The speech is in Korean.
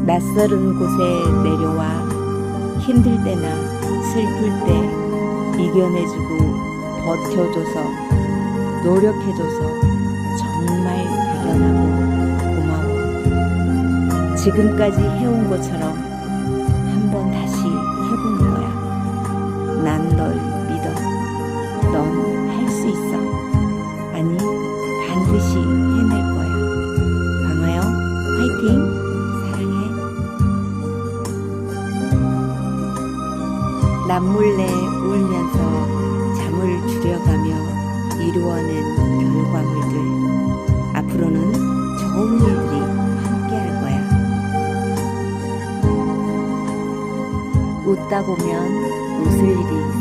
낯설은 곳에 내려와 힘들 때나 슬플 때 이겨내주고 버텨줘서 노력해줘서 정말 대견하고 고마워. 지금까지 해온 것처럼 한번 다시 해보는 거야. 난 널 믿어. 넌 할 수 있어. 아니, 반드시 해낼 거야. 강하여 화이팅! 사랑해. 남몰래 울면서 잠을 줄여가며 이루어낸 결과물들. 앞으로는 좋은 일들이 함께 할 거야. 웃다 보면 웃을 일이 있어.